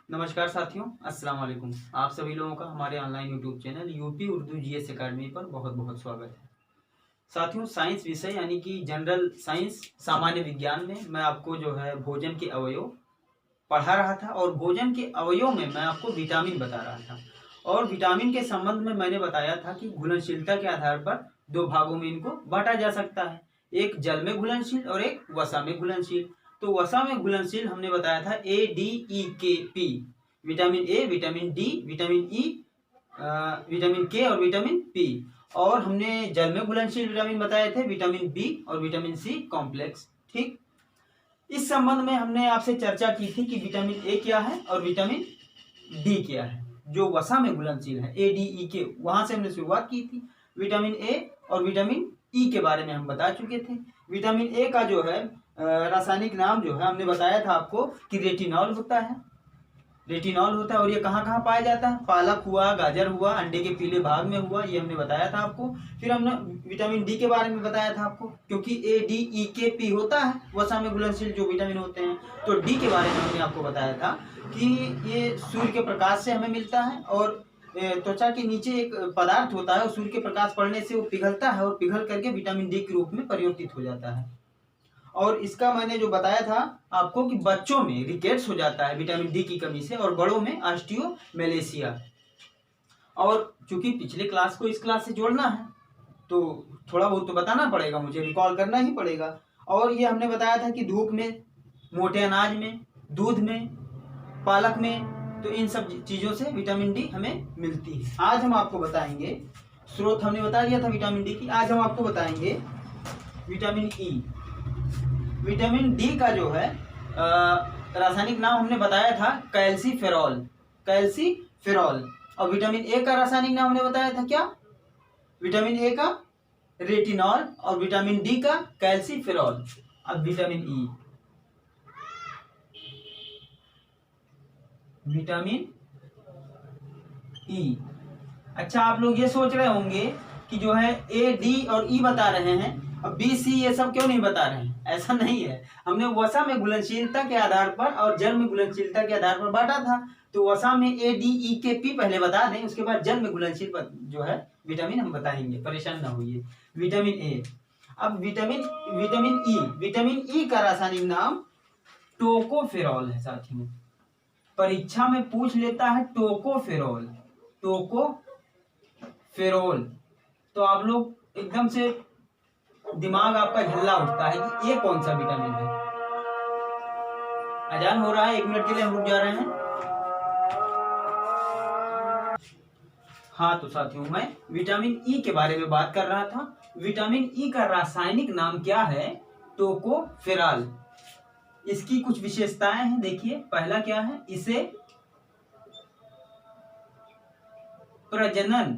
नमस्कार साथियों, अस्सलाम वालेकुम। आप सभी लोगों का हमारे online YouTube channel UP Urdu GS academy पर बहुत बहुत स्वागत है। साथियों, साइंस विषय यानी कि जनरल साइंस सामान्य विज्ञान में मैं आपको जो है भोजन के अवयव पढ़ा रहा था और भोजन के अवयव में मैं आपको विटामिन बता रहा था। और विटामिन के संबंध में मैंने बताया था कि घुलनशीलता के आधार पर दो भागों में इनको बांटा जा सकता है, एक जल में घुलनशील और एक वसा में घुलनशील। तो वसा में घुलनशील हमने बताया था ADEKP, vitamin A, vitamin D, vitamin E, vitamin के और विटामिन पी। और हमने जल में घुलनशील विटामिन बताए थे विटामिन बी और विटामिन सी कॉम्प्लेक्स। ठीक, इस संबंध में हमने आपसे चर्चा की थी कि विटामिन ए क्या है और विटामिन डी क्या है, जो वसा में घुलनशील है ADEK, वहां से हमने शुरुआत की थी। विटामिन ए और विटामिन ई के बारे में हम बता चुके थे। विटामिन ए का जो है रासायनिक नाम जो है हमने बताया था आपको कि रेटिनॉल होता है, रेटिनॉल होता है। और ये कहाँ कहाँ पाया जाता है? पालक हुआ, गाजर हुआ, अंडे के पीले भाग में हुआ, ये हमने बताया था आपको। फिर हमने विटामिन डी के बारे में बताया था आपको, क्योंकि ADEKP होता है वसा में घुलनशील जो विटामिन होते हैं। तो डी के बारे में हमने आपको बताया था कि ये सूर्य के प्रकाश से हमें मिलता है और त्वचा के नीचे एक पदार्थ होता है और सूर्य के प्रकाश पड़ने से वो पिघलता है और पिघल करके विटामिन डी के रूप में परिवर्तित हो जाता है। और इसका मैंने जो बताया था आपको कि बच्चों में रिकेट्स हो जाता है विटामिन डी की कमी से और बड़ों में ऑस्टियोमेलेसिया। और चूंकि पिछले क्लास को इस क्लास से जोड़ना है तो थोड़ा बहुत तो बताना पड़ेगा, मुझे रिकॉल करना ही पड़ेगा। और ये हमने बताया था कि धूप में, मोटे अनाज में, दूध में, पालक में, तो इन सब चीज़ों से विटामिन डी हमें मिलती है। आज हम आपको बताएंगे, स्रोत हमने बता दिया था विटामिन डी की, आज हम आपको बताएंगे विटामिन ई। विटामिन डी का जो है रासायनिक नाम हमने बताया था कैल्सीफेरॉल, कैल्सीफेरॉल। और विटामिन ए का रासायनिक नाम हमने बताया था क्या? विटामिन ए का रेटिनॉल और विटामिन डी का कैल्सीफेरॉल। अब विटामिन ई, विटामिन ई। अच्छा, आप लोग ये सोच रहे होंगे कि जो है ए, डी और ई बता रहे हैं, अब बी, सी ये सब क्यों नहीं बता रहे हैं? ऐसा नहीं है, हमने वसा में घुलनशीलता के आधार पर और जल में घुलनशीलता के आधार पर बांटा था। तो वसा में ADEKP पहले बता दें, उसके बाद जल में घुलनशील जो है विटामिन हम बताएंगे, परेशान ना होइए। Vitamin A. अब विटामिन ई का रासायनिक नाम टोकोफेरॉल है साथियों। परीक्षा में पूछ लेता है टोकोफेरॉल, टोकोफेरॉल। तो आप लोग एकदम से दिमाग आपका हिल्ला उठता है कि ये कौन सा विटामिन है। अजान हो रहा है, 1 मिनट के लिए हम रुक जा रहे हैं। हाँ तो साथियों, मैं विटामिन ई के बारे में बात कर रहा था। विटामिन ई का रासायनिक नाम क्या है? टोकोफेरॉल। इसकी कुछ विशेषताएं हैं, देखिए। पहला क्या है? इसे प्रजनन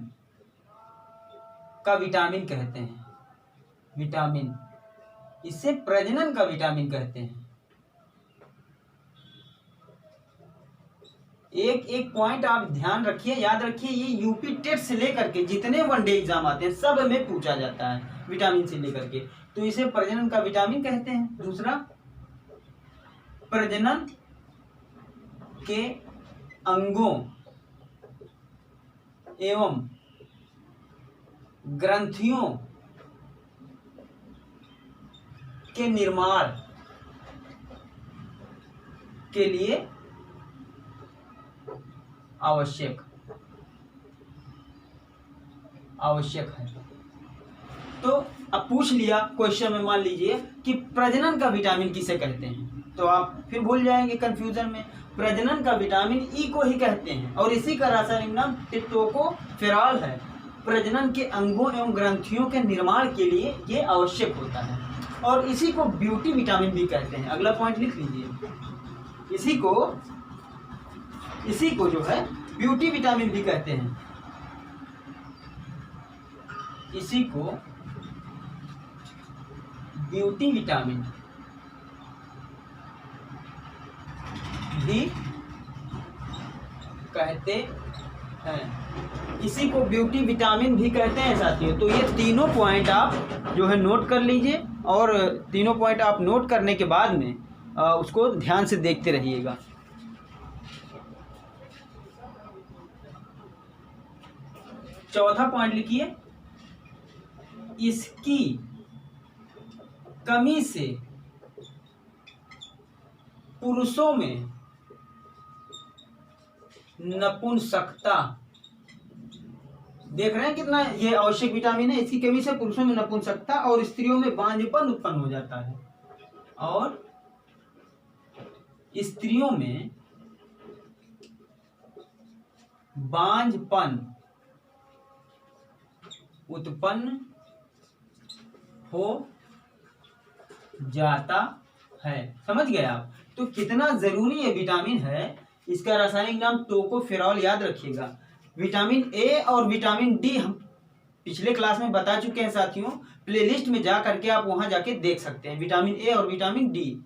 का विटामिन कहते हैं। विटामिन, इसे प्रजनन का विटामिन कहते हैं। एक एक पॉइंट आप ध्यान रखिए, याद रखिए। ये यूपी टेट से लेकर के जितने वनडे एग्जाम आते हैं सब में पूछा जाता है विटामिन से लेकर के। तो इसे प्रजनन का विटामिन कहते हैं। दूसरा, प्रजनन के अंगों एवं ग्रंथियों के निर्माण के लिए आवश्यक है। तो अब पूछ लिया क्वेश्चन में, मान लीजिए कि प्रजनन का विटामिन किसे कहते हैं, तो आप फिर भूल जाएंगे कंफ्यूजन में। प्रजनन का विटामिन ई को ही कहते हैं और इसी का रासायनिक नाम टोकोफेरॉल है। प्रजनन के अंगों एवं ग्रंथियों के निर्माण के लिए ये आवश्यक होता है और इसी को ब्यूटी विटामिन भी कहते हैं। अगला पॉइंट लिख लीजिए, इसी को जो है ब्यूटी विटामिन भी कहते हैं। इसी को ब्यूटी विटामिन भी कहते हैं। इसी को ब्यूटी विटामिन भी कहते हैं साथियों। तो ये तीनों पॉइंट आप जो है नोट कर लीजिए और तीनों पॉइंट आप नोट करने के बाद में उसको ध्यान से देखते रहिएगा। चौथा पॉइंट लिखिए, इसकी कमी से पुरुषों में नपुंसकता, देख रहे हैं कितना ये आवश्यक विटामिन है। इसकी कमी से पुरुषों में नपुंसकता और स्त्रियों में बांझपन उत्पन्न हो जाता है, और स्त्रियों में बांझपन उत्पन्न हो जाता है। समझ गए आप? तो कितना जरूरी ये विटामिन है। इसका रासायनिक नाम टोकोफेरॉल, याद रखिएगा। विटामिन ए और विटामिन डी हम पिछले क्लास में बता चुके हैं साथियों, प्लेलिस्ट में जा करके आप वहां जाके देख सकते हैं। विटामिन ए और विटामिन डी,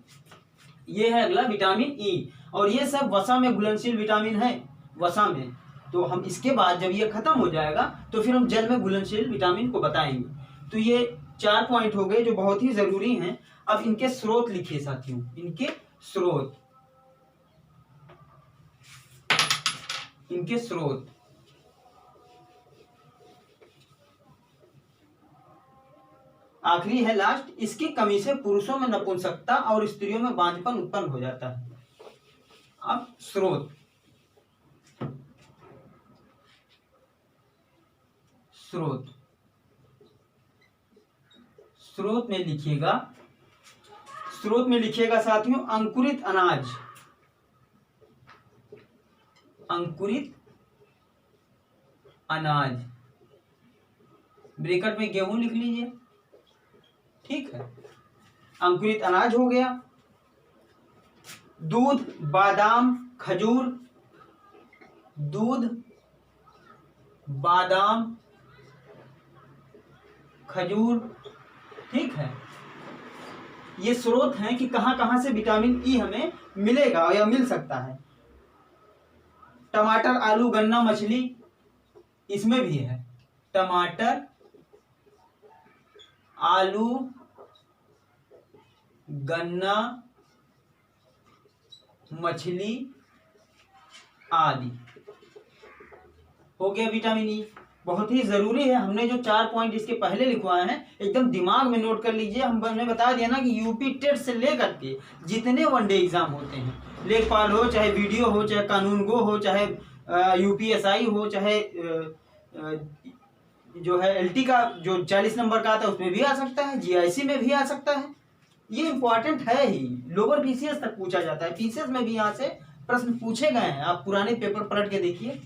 ये है अगला विटामिन ई, और ये सब वसा में घुलनशील विटामिन है, वसा में। तो हम इसके बाद जब ये खत्म हो जाएगा तो फिर हम जल में घुलनशील विटामिन को बताएंगे। तो ये 4 पॉइंट हो गए जो बहुत ही जरूरी हैं। अब इनके स्रोत लिखिए साथियों, इनके स्रोत, इनके स्रोत। आखिरी है लास्ट, इसकी कमी से पुरुषों में नपुंसकता और स्त्रियों में बांझपन उत्पन्न हो जाता है। अब स्रोत, स्रोत, स्रोत में लिखिएगा, स्रोत में लिखिएगा साथियों, अंकुरित अनाज, अंकुरित अनाज, ब्रैकेट में गेहूं लिख लीजिए, ठीक है। अंकुरित अनाज हो गया। दूध, बादाम, खजूर, दूध, बादाम, खजूर, ठीक है। ये स्रोत हैं कि कहां कहां से विटामिन ई हमें मिलेगा या मिल सकता है। टमाटर, आलू, गन्ना, मछली, इसमें भी है। टमाटर, आलू, गन्ना, मछली आदि, हो गया विटामिन ई। बहुत ही जरूरी है। हमने जो 4 पॉइंट इसके पहले लिखवाए हैं एकदम दिमाग में नोट कर लीजिए। हमने बता दिया ना कि यूपी टेट से लेकर के जितने वनडे एग्जाम होते हैं, लेखपाल हो, चाहे वीडियो हो, चाहे कानून गो हो, चाहे यूपीएसआई हो, चाहे जो है एलटी का जो 40 नंबर का आता है उसमें भी आ सकता है, जीआईसी में भी आ सकता है। ये इंपॉर्टेंट है ही। लोअर पीसीएस तक पूछा जाता है, पीसीएस में भी यहाँ से प्रश्न पूछे गए हैं। आप पुराने पेपर पलट के देखिए।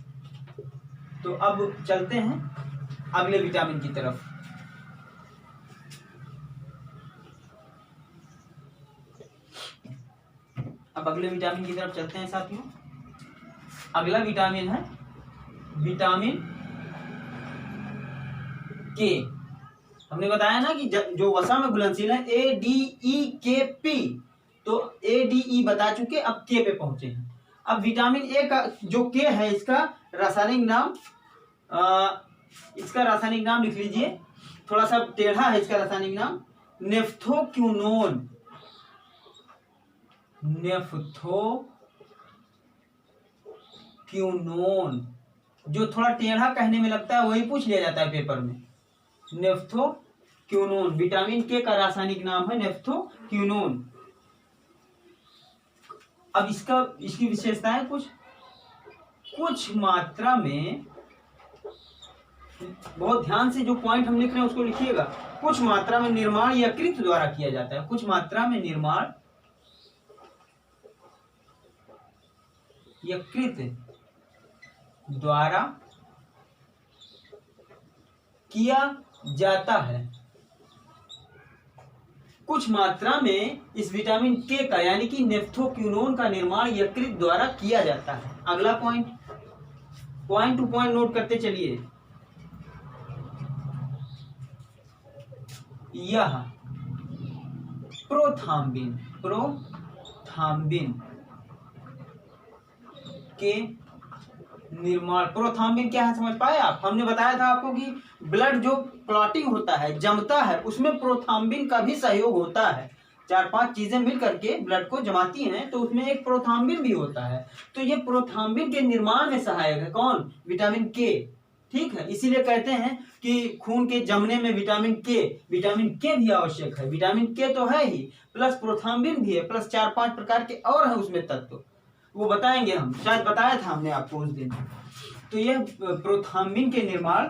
तो अब चलते हैं अगले विटामिन की तरफ। अब अगले विटामिन की तरफ चलते हैं साथियों। अगला विटामिन है विटामिन के। हमने बताया ना कि जो वसा में घुलनशील है ADEKP, तो ADE बता चुके, अब के पे पहुंचे हैं। अब विटामिन ए का जो के है, इसका रासायनिक नाम लिख लीजिए, थोड़ा सा टेढ़ा है इसका रासायनिक नाम, नेफ्थोक्विनोन। नेफ्थोक्विनोन, जो थोड़ा टेढ़ा कहने में लगता है वही पूछ लिया जाता है पेपर में। नेफ्थोक्विनोन, विटामिन के का रासायनिक नाम है नेफ्थोक्विनोन। अब इसकी विशेषताएं कुछ मात्रा में, बहुत ध्यान से जो पॉइंट हम लिख रहे हैं उसको लिखिएगा। कुछ मात्रा में निर्माण यकृत द्वारा किया जाता है। कुछ मात्रा में निर्माण यकृत द्वारा किया जाता है। कुछ मात्रा में इस विटामिन के का यानी कि नेफ्थोक्विनोन का निर्माण यकृत द्वारा किया जाता है। अगला पॉइंट टू पॉइंट नोट करते चलिए। यह प्रोथाम्बिन के निर्माण, प्रोथाम्बिन क्या है समझ पाए आप? हमने बताया था आपको कि ब्लड जो क्लॉटिंग होता है, जमता है, उसमें प्रोथाम्बिन का भी सहयोग होता है। 4-5 चीजें मिल करके ब्लड को जमाती हैं, तो उसमें एक प्रोथाम्बिन भी होता है। तो ये प्रोथाम्बिन के निर्माण में सहायक है कौन? विटामिन के। ठीक है, इसीलिए कहते हैं कि खून के जमने में विटामिन के भी आवश्यक है। विटामिन के तो है ही, प्लस प्रोथाम्बिन भी है, प्लस 4-5 प्रकार के और हैं उसमें तत्व, वो बताएंगे हम, शायद बताया था हमने आपको उस दिन। तो यह प्रोथाम्बिन के निर्माण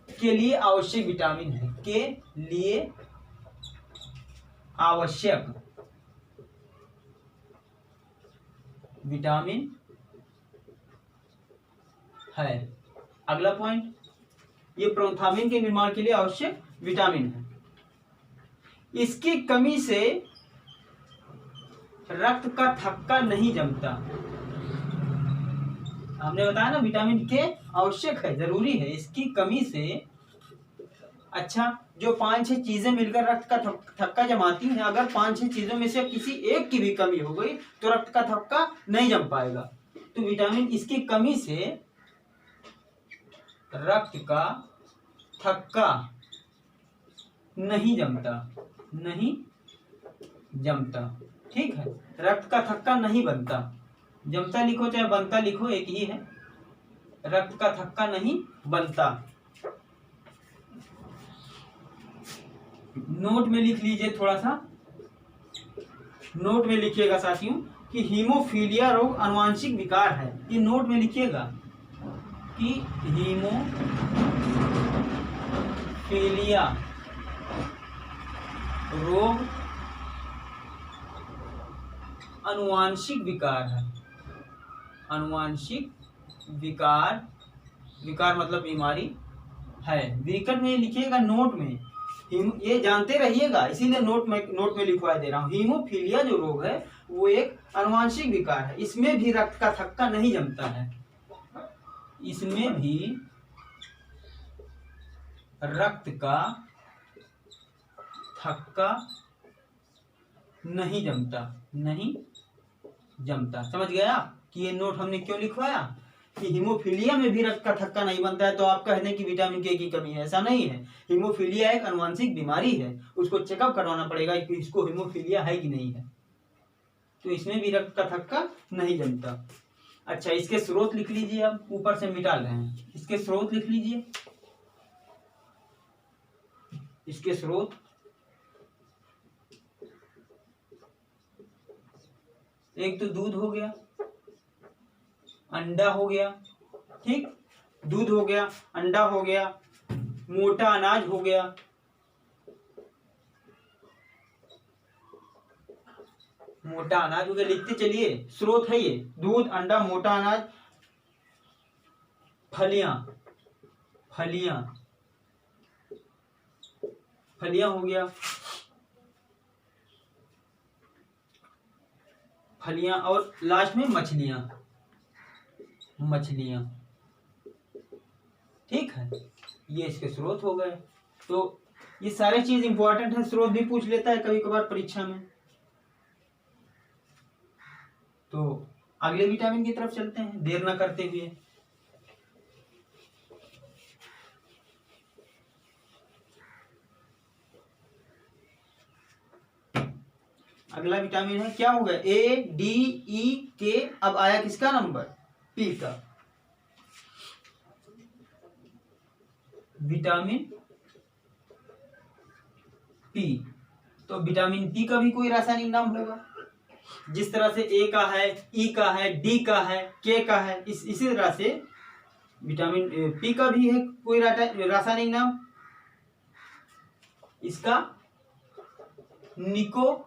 के लिए आवश्यक विटामिन है, के लिए आवश्यक विटामिन है। अगला पॉइंट, ये प्रोथाम्बिन के निर्माण के लिए आवश्यक विटामिन है। इसकी कमी से रक्त का थक्का नहीं जमता। हमने बताया ना विटामिन के आवश्यक है, जरूरी है। इसकी कमी से, अच्छा, जो 5-6 चीजें मिलकर रक्त का थक्का जमाती हैं, अगर 5-6 चीजों में से किसी एक की भी कमी हो गई तो रक्त का थक्का नहीं जम पाएगा। तो विटामिन, इसकी कमी से रक्त का थक्का नहीं जमता, ठीक है। रक्त का थक्का नहीं बनता, जमता लिखो चाहे बनता लिखो एक ही है, रक्त का थक्का नहीं बनता। नोट में लिख लीजिए, थोड़ा सा नोट में लिखिएगा साथियों कि हीमोफीलिया रोग आनुवांशिक विकार है। ये नोट में लिखिएगा कि हीमोफीलिया रोग आनुवांशिक विकार है। आनुवांशिक विकार मतलब बीमारी है। ब्रैकेट में लिखिएगा, नोट में, ये जानते रहिएगा, इसीलिए नोट में लिखवा दे रहा हूँ। हीमोफीलिया जो रोग है वो एक आनुवांशिक विकार है। इसमें भी रक्त का थक्का नहीं जमता है, इसमें भी रक्त का थक्का नहीं जमता। समझ गया कि ये नोट हमने क्यों लिखवाया कि हीमोफीलिया में भी रक्त का थक्का नहीं बनता है। तो आप कह दें कि विटामिन के की कमी है, ऐसा नहीं है। हीमोफीलिया एक आनुवांशिक बीमारी है, उसको चेकअप करवाना पड़ेगा कि इसको हीमोफीलिया है कि नहीं है। तो इसमें भी रक्त का थक्का नहीं जमता। अच्छा, इसके स्रोत लिख लीजिए, आप ऊपर से मिटा रहे हैं, इसके स्रोत लिख लीजिए। इसके स्रोत, एक तो दूध हो गया, अंडा हो गया, ठीक, दूध हो गया, अंडा हो गया, मोटा अनाज हो गया, लिखते चलिए। स्रोत है ये, दूध, अंडा, मोटा अनाज, फलियां हो गया, फलियां, और लास्ट में मछलियां, ठीक है। ये इसके स्रोत हो गए। तो ये सारे चीज इंपॉर्टेंट है, स्रोत भी पूछ लेता है कभी कभार परीक्षा में। तो अगले विटामिन की तरफ चलते हैं देर ना करते हुए। अगला विटामिन है, क्या हो गया, ए डी ई के, अब आया किसका नंबर, पी का। विटामिन पी, तो विटामिन पी का भी कोई रासायनिक नाम होगा। जिस तरह से ए का है, ई का है, डी का है, के का है, इसी तरह से विटामिन पी का भी है कोई रासायनिक नाम। इसका निकोटिनामाइड।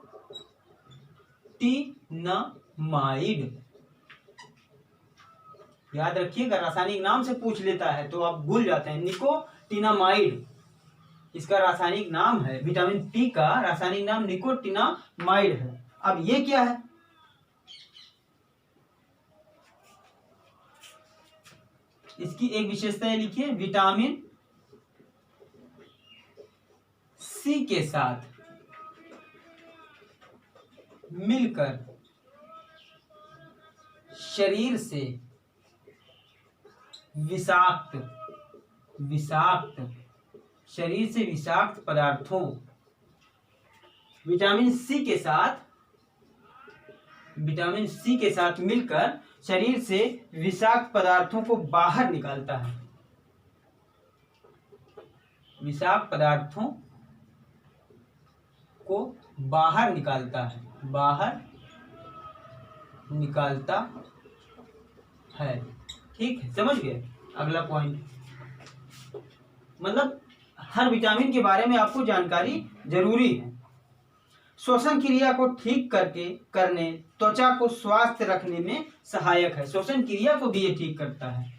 याद रखिएगा, रासायनिक नाम से पूछ लेता है तो आप भूल जाते हैं। निकोटिनामाइड इसका रासायनिक नाम है। विटामिन पी का रासायनिक नाम निकोटिनामाइड है। अब ये क्या है, इसकी एक विशेषता है, लिखिए, विटामिन सी के साथ मिलकर शरीर से विषाक्त पदार्थों, विटामिन सी के साथ मिलकर शरीर से विषाक्त पदार्थों को बाहर निकालता है। विषाक्त पदार्थों को बाहर निकालता है, बाहर निकालता है। ठीक है, समझ गए। अगला पॉइंट, मतलब हर विटामिन के बारे में आपको जानकारी जरूरी है। श्वसन क्रिया को ठीक करने त्वचा को स्वस्थ रखने में सहायक है। श्वसन क्रिया को भी ये ठीक करता है।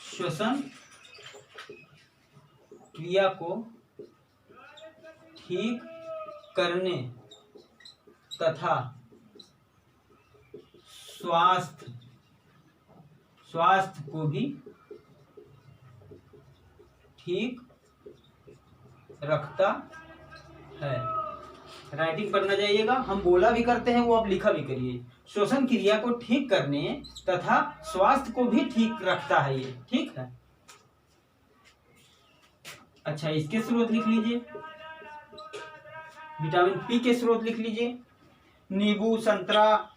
श्वसन क्रिया को ठीक करने तथा स्वास्थ्य को भी ठीक रखता है। राइटिंग पढ़ना जाइएगा, हम बोला भी करते हैं, वो आप लिखा भी करिए। श्वसन क्रिया को ठीक करने तथा स्वास्थ्य को भी ठीक रखता है ये, ठीक है। अच्छा, इसके स्रोत लिख लीजिए। विटामिन पी के स्रोत लिख लीजिए। नींबू, संतरा,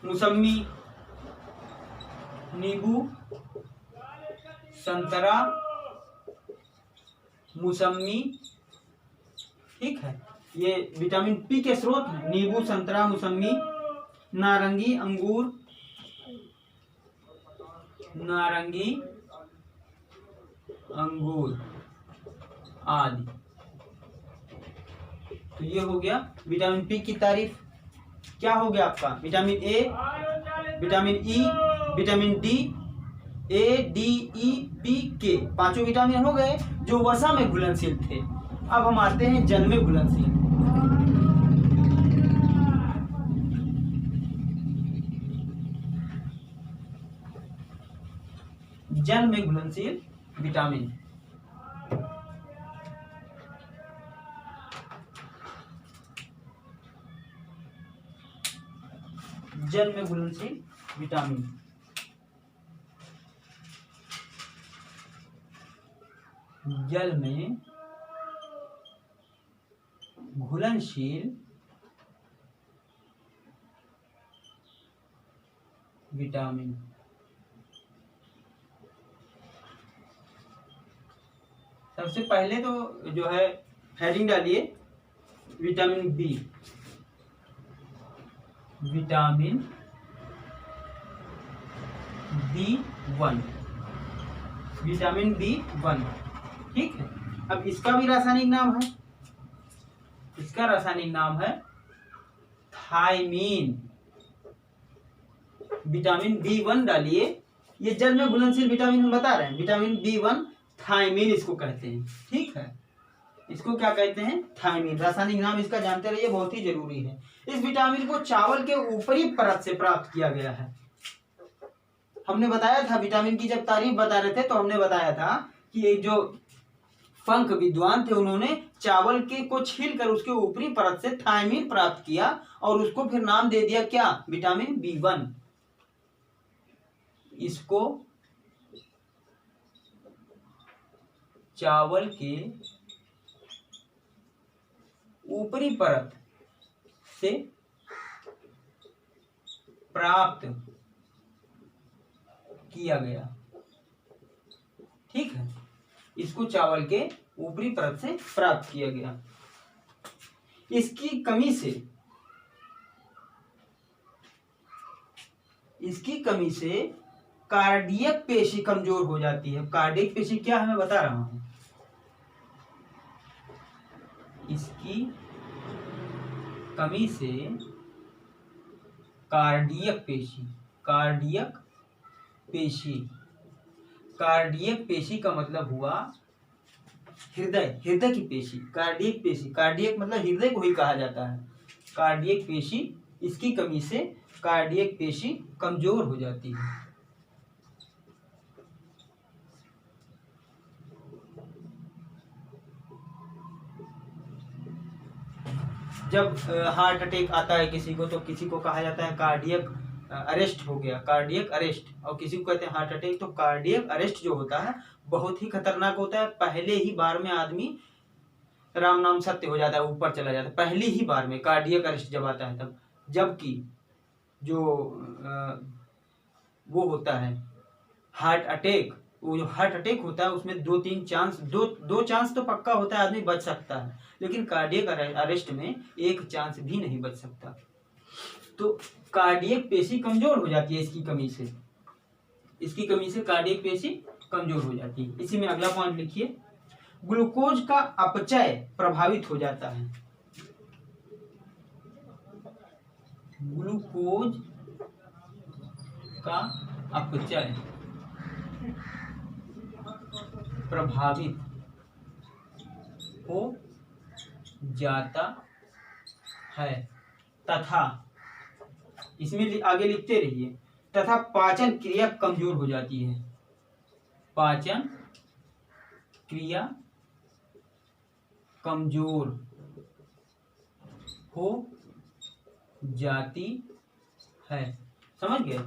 मौसमी, नींबू, संतरा, मौसमी, ठीक है, ये विटामिन पी के स्रोत हैं। नींबू, संतरा, मौसमी, नारंगी, अंगूर, नारंगी, अंगूर आदि। तो ये हो गया विटामिन पी की तारीफ। क्या हो गया आपका? Vitamin A, vitamin E, vitamin D, A, D, E, P, के, पांचों विटामिन हो गए जो वसा में घुलनशील थे। अब हम आते हैं जल में घुलनशील। जल में घुलनशील विटामिन। जल में घुलनशील विटामिन। जल में घुलनशील विटामिन। सबसे पहले तो जो है हेडिंग डालिए vitamin B. Vitamin B1, vitamin B1, ठीक है। अब इसका भी रासायनिक नाम है, इसका रासायनिक नाम है थायमीन। विटामिन B1 डालिए। ये जल में घुलनशील विटामिन हम बता रहे हैं। विटामिन B1 थायमीन इसको कहते हैं, ठीक है। इसको क्या कहते हैं? थायमीन। रासायनिक नाम इसका जानते रहिए, बहुत ही जरूरी है। इस विटामिन को चावल के ऊपरी परत से प्राप्त किया गया है। हमने बताया था, विटामिन की जब तारीफ बता रहे थे तो हमने बताया था कि ये जो फंक विद्वान थे उन्होंने चावल के को छीलकर उसके ऊपरी परत से थायमीन प्राप्त किया और उसको फिर नाम दे दिया क्या? Vitamin B1। इसको चावल के ऊपरी परत से प्राप्त किया गया, ठीक है। इसको चावल के ऊपरी परत से प्राप्त किया गया। इसकी कमी से कार्डियक पेशी कमजोर हो जाती है। कार्डियक पेशी क्या है मैं बता रहा हूं। इसकी कमी से कार्डियक पेशी का मतलब हुआ हृदय की पेशी। कार्डियक मतलब हृदय को ही कहा जाता है। कार्डियक पेशी, इसकी कमी से कार्डियक पेशी कमजोर हो जाती है। जब हार्ट अटैक आता है किसी को तो किसी को कहा जाता है कार्डियक अरेस्ट हो गया, कार्डियक अरेस्ट, और किसी को कहते हैं हार्ट अटैक। तो कार्डियक अरेस्ट जो होता है बहुत ही खतरनाक होता है। पहले ही बार में आदमी राम नाम सत्य हो जाता है, ऊपर चला जाता है पहली ही बार में कार्डियक अरेस्ट जब आता है तब। जबकि जो वो होता है हार्ट अटैक। वो जो हार्ट अटैक होता है उसमें 2-3 चांस, दो चांस तो पक्का होता है, आदमी बच सकता है, लेकिन कार्डियक अरेस्ट में 1 चांस भी नहीं बच सकता। तो कार्डियक पेशी कमजोर हो जाती है इसकी कमी से, इसकी कमी से कार्डियक पेशी कमजोर हो जाती है। इसी में अगला पॉइंट लिखिए, ग्लूकोज का अपचय प्रभावित हो जाता है। ग्लूकोज का अपचय प्रभावित हो जाता है तथा, इसमें आगे लिखते रहिए, तथा पाचन क्रिया कमजोर हो जाती है। पाचन क्रिया कमजोर हो जाती है। समझ गए?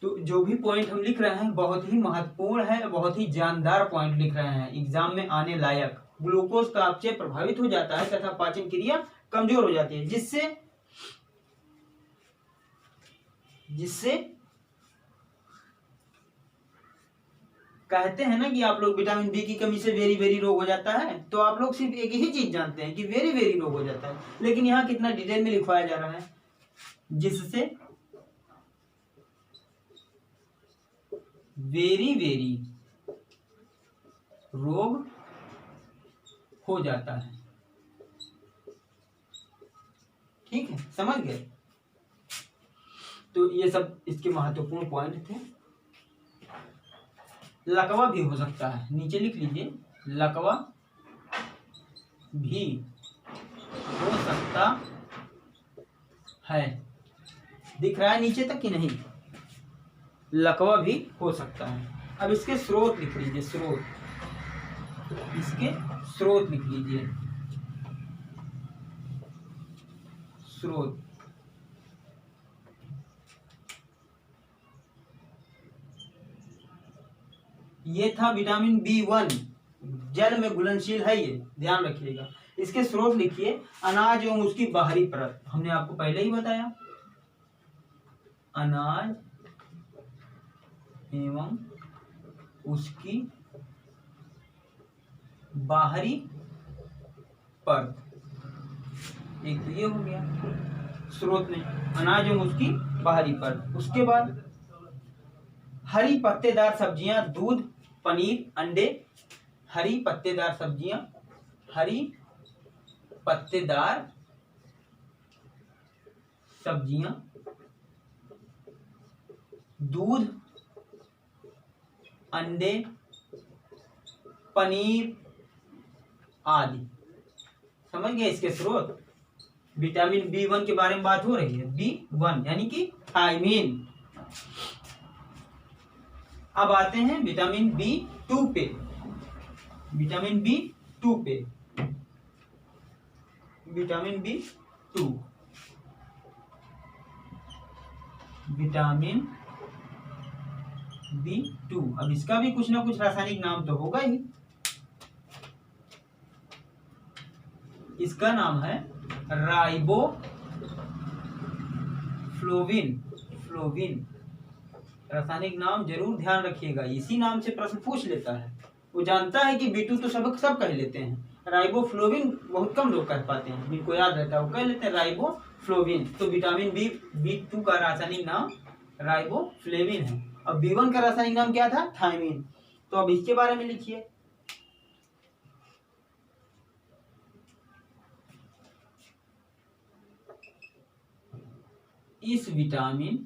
तो जो भी पॉइंट हम लिख रहे हैं बहुत ही महत्वपूर्ण है, बहुत ही जानदार पॉइंट लिख रहे हैं, एग्जाम में आने लायक। ग्लूकोज का अपचय प्रभावित हो जाता है तथा पाचन क्रिया कमजोर हो जाती है, जिससे कहते हैं ना कि आप लोग विटामिन बी की कमी से वेरी वेरी रोग हो जाता है, तो आप लोग सिर्फ एक ही चीज जानते हैं कि वेरी वेरी रोग हो जाता है, लेकिन यहाँ कितना डिटेल में लिखवाया जा रहा है, जिससे वेरी वेरी रोग हो जाता है। ठीक है, समझ गए? तो ये सब इसके महत्वपूर्ण पॉइंट थे। लकवा भी हो सकता है, नीचे लिख लीजिए, लकवा भी हो सकता है। दिख रहा है नीचे तक कि नहीं? लकवा भी हो सकता है। अब इसके स्रोत लिख लीजिए, स्रोत, इसके स्रोत लिख लीजिए, स्रोत। ये था विटामिन B1, जल में घुलनशील है, ये ध्यान रखिएगा। इसके स्रोत लिखिए, अनाज एवं उसकी बाहरी परत, हमने आपको पहले ही बताया, अनाज एवं उसकी बाहरी परत। एक तो ये हो गया स्रोत में, अनाज एवं उसकी बाहरी परत। उसके बाद हरी पत्तेदार सब्जियां, दूध, पनीर, अंडे। हरी पत्तेदार सब्जियां, हरी पत्तेदार सब्जियां, दूध, अंडे, पनीर आदि। समझ गए इसके स्रोत? विटामिन B1 के बारे में बात हो रही है, B1 यानी कि थायमीन। अब आते हैं विटामिन B2 पे, विटामिन B2 पे, विटामिन B2, विटामिन B2। अब इसका भी कुछ ना कुछ रासायनिक नाम तो होगा ही। इसका नाम है राइबोफ्लोविन, फ्लोविन। रासायनिक नाम जरूर ध्यान रखिएगा, इसी नाम से प्रश्न पूछ लेता है। वो जानता है कि B2 तो सब कह लेते हैं, राइबोफ्लोविन बहुत कम लोग कह पाते हैं, जिनको याद रहता है वो कह लेते हैं राइबोफ्लोविन। तो विटामिन B2 का रासायनिक नाम राइबोफ्लेविन है। अब B1 का रासायनिक नाम क्या था? थायमीन। तो अब इसके बारे में लिखिए, इस विटामिन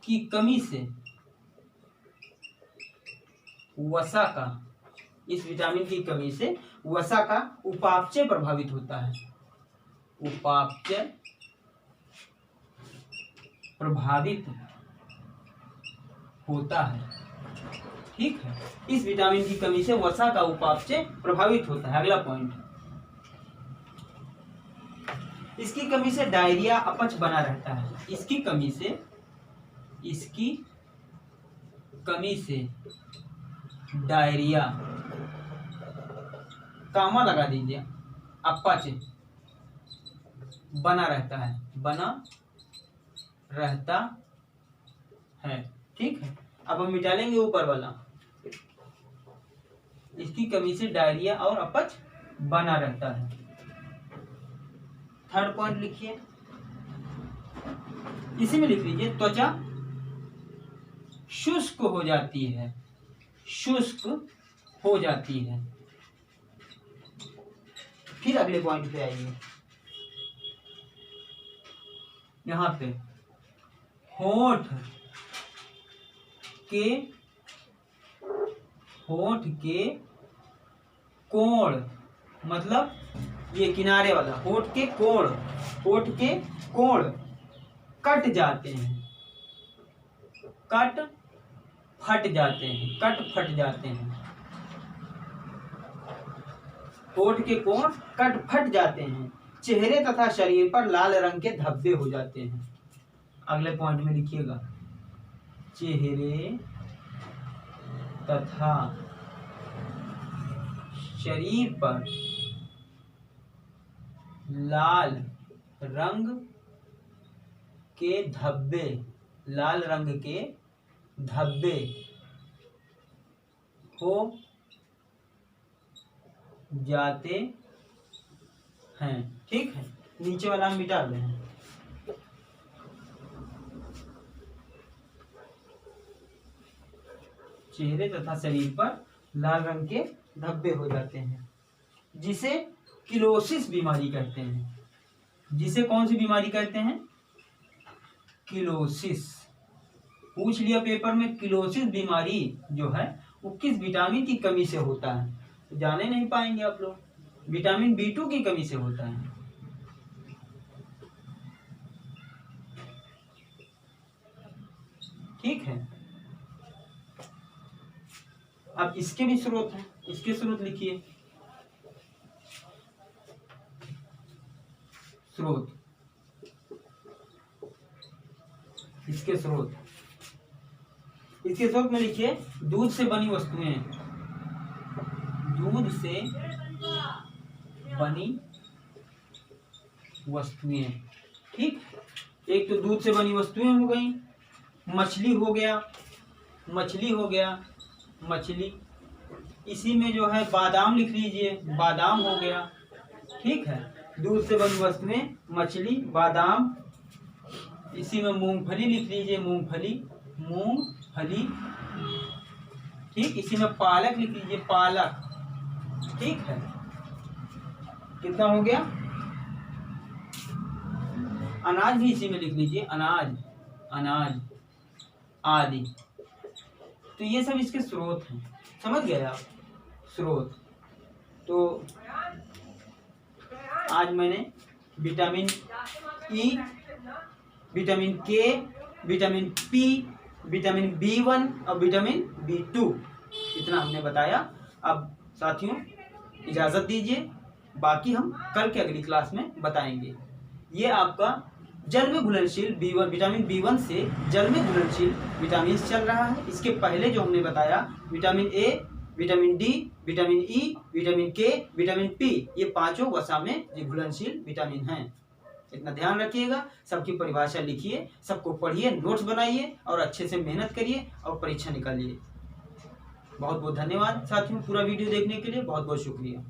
की कमी से वसा का, इस विटामिन की कमी से वसा का उपापचय प्रभावित होता है, उपापचय प्रभावित होता है। ठीक है, इस विटामिन की कमी से वसा का उपापचय प्रभावित होता है। अगला पॉइंट, इसकी कमी से डायरिया, अपच बना रहता है। इसकी कमी से, इसकी कमी से डायरिया, कामा लगा दीजिए, अपच बना रहता है, बना रहता है। ठीक है, अब हम मिटा लेंगे ऊपर वाला। इसकी कमी से डायरिया और अपच बना रहता है। थर्ड पॉइंट लिखिए, इसी में लिख लीजिए त्वचा शुष्क हो जाती है, शुष्क हो जाती है। फिर अगले पॉइंट पे आइए, यहाँ पे होठ के कोण, मतलब ये किनारे वाला होठ के कोण कट जाते हैं, कट फट जाते हैं। होठ के कोण कट फट जाते हैं, चेहरे तथा शरीर पर लाल रंग के धब्बे हो जाते हैं। अगले पॉइंट में लिखिएगा, चेहरे तथा शरीर पर लाल रंग के धब्बे, लाल रंग के धब्बे हो जाते हैं। ठीक है, नीचे वाला हम मिटा रहे हैं। चेहरे तथा शरीर पर लाल रंग के धब्बे हो जाते हैं, जिसे किलोसिस बीमारी कहते हैं। जिसे कौन सी बीमारी कहते हैं? किलोसिस। पूछ लिया पेपर में, किलोसिस बीमारी जो है वो किस विटामिन की कमी से होता है? तो जाने नहीं पाएंगे आप लोग, विटामिन B2 की कमी से होता है। ठीक है, अब इसके भी स्रोत हैं, इसके स्रोत लिखिए। स्रोत, इसके स्रोत में लिखिए दूध से बनी वस्तुएं, दूध से बनी वस्तुएं। ठीक, एक तो दूध से बनी वस्तुएं हो गई, मछली हो गया, मछली। इसी में जो है बादाम लिख लीजिए, बादाम हो गया। ठीक है, दूध से बनी वस्तुएं, मछली, बादाम। इसी में मूंगफली लिख लीजिए, मूंगफली। ठीक, इसी में पालक लिख लीजिए, पालक। ठीक है, कितना हो गया? अनाज भी इसी में लिख लीजिए, अनाज आदि। तो ये सब इसके स्रोत हैं, समझ गए आप? स्रोत। तो आज मैंने vitamin E, vitamin K, vitamin P, vitamin B1 और विटामिन B2 इतना हमने बताया। अब साथियों इजाज़त दीजिए, बाकी हम कल के अगली क्लास में बताएंगे। ये आपका जल में घुलनशील B1, विटामिन B1 से जल में घुलनशील विटामिन चल रहा है। इसके पहले जो हमने बताया vitamin A, vitamin D, vitamin E, vitamin K, vitamin P, ये पांचों वसा में ये घुलनशील विटामिन हैं। इतना ध्यान रखिएगा, सबकी परिभाषा लिखिए, सबको पढ़िए, नोट्स बनाइए और अच्छे से मेहनत करिए और परीक्षा निकालिए। बहुत बहुत धन्यवाद साथियों, पूरा वीडियो देखने के लिए बहुत बहुत शुक्रिया।